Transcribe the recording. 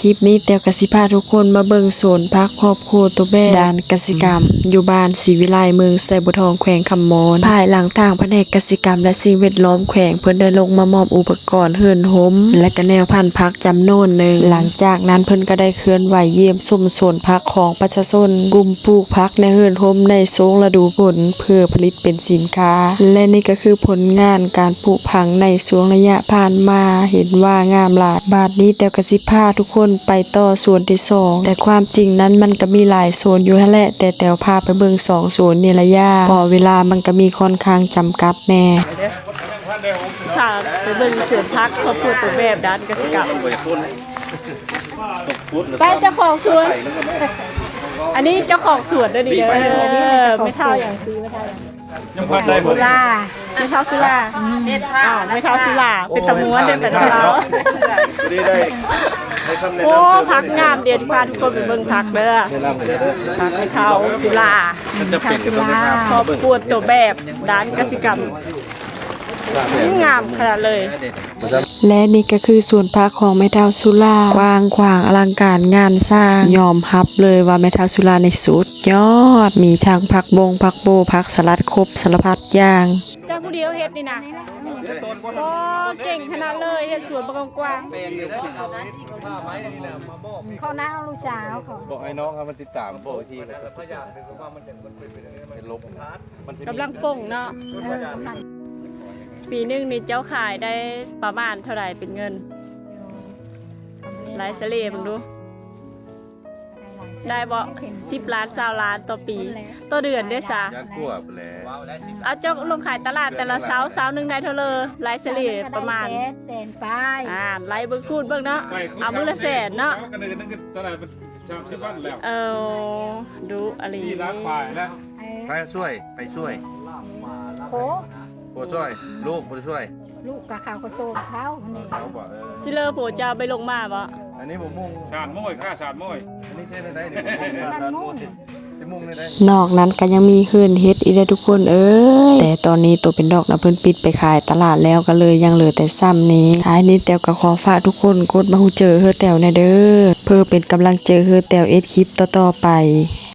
คลิปนี้แต่กสิพาทุกคนมาเบิ่งโซนพักครอบครัวตัวแบ่ด้านกสิกรรมอยู่บ้านศรีวิไลเมืองไสบัวทองแขวงคำมอนภายหลังทางแผนกกสิกรรมและสิ่งแวดล้อมแขวงเพิ่นได้ลงมามอบอุปกรณ์เฮือนหมและก็แนวพันธุ์พักจำนวนหนึ่งหลังจากนั้นเพิ่นก็ได้เคลื่อนไหวเยี่ยมชมโซนพักของประชาชนกลุ่มปลูกพักในเฮือนหมในช่วงฤดูฝนเพื่อผลิตเป็นสินค้าและนี่ก็คือผลงานการปลูกผักในช่วงระยะผ่านมาเห็นว่างามหลายบาดนี้แต่กสิพาทุกคนไปต่อส่วนที่2แต่ความจริงนั้นมันก็มีหลายโซนอยู่แหละแต่แตวพาไปเบิ่ง2โซนนี่ละย่าพอเวลามันก็มีค่อนข้างจำกัดแน่ค่ะไปเบิ่งสวนพักครอบครัวตัวแบบด้านกสิกรรมไปเจ้าของสวนอันนี้เจ้าของสวนเด้อนี่เด้อไม่เท่าอย่างซื้อไม่เท่ายังพันได้บ่สุราไม่เท่าสุราไม่เท่าสุราเป็นตะม้วนเด้อเป็นเราโอ้พักงามเดี๋ยวพาทุกคนไปเบิ่งพักเด้อพักไม่เท่าสุราครอบครัวตัวแบบด้านกสิกรรมงามขนาดเลยและนี่ก็คือส่วนพักของแม่เฒ่าสุรากว้างขวางอลังการงานสร้างยอมรับเลยว่าแม่เฒ่าสุราในสุดยอดมีทั้งผักบงผักโบผักสลัดครบสารพัดอย่างเจ้าผู้เดียวเฮ็ดนี่นะโอ้เก่งขนาดเลยเฮ็ดสวนบกว้างเขาน้าเอาลูกสาวเขาบอกไอ้น้องครับมันติดตามโบที่เป็นลบกำลังป่งเนาะปีนึงนี่เจ้าขายได้ประมาณเท่าไหร่เป็นเงินหลายเสล่บังดูได้บ่10 ล้าน20 ล้านต่อปีต่อเดือนด้วยซะย่านกลัวไปแล้วเอาเจ้าลงขายตลาดแต่ละเสาร์นึงได้เท่าเลยหลายเสล่ประมาณแสนป้ายไล่เบิ่งคูณเบิ่งเนาะเอามื้อละแสนเนาะดูอะไรไปช่วยโอ้โบช่วยลูกโบช่วยลูกกะขาวกระโซงเขาเนี่ยสิเลอโผจะไปลงมาบ่อันนี้ผมมุ่งชาดม้อยค่าชาดม้อยอันนี้เท่ได้เนี่ยชาดม้อยจะมุ่งได้นอกนั้นก็ยังมีเฮือนเฮ็ดอีกได้ทุกคนแต่ตอนนี้ตัวเป็นดอกนะเพิ่นปิดไปขายตลาดแล้วก็เลยยังเหลือแต่ซ้ำนี้ท้ายนี้แต้วก็ขอฝากทุกคนกดมาฮู้เจอเฮือแต้วแน่เด้อเพื่อเป็นกำลังใจเฮือแต้วเอ็ดคลิปต่อๆไป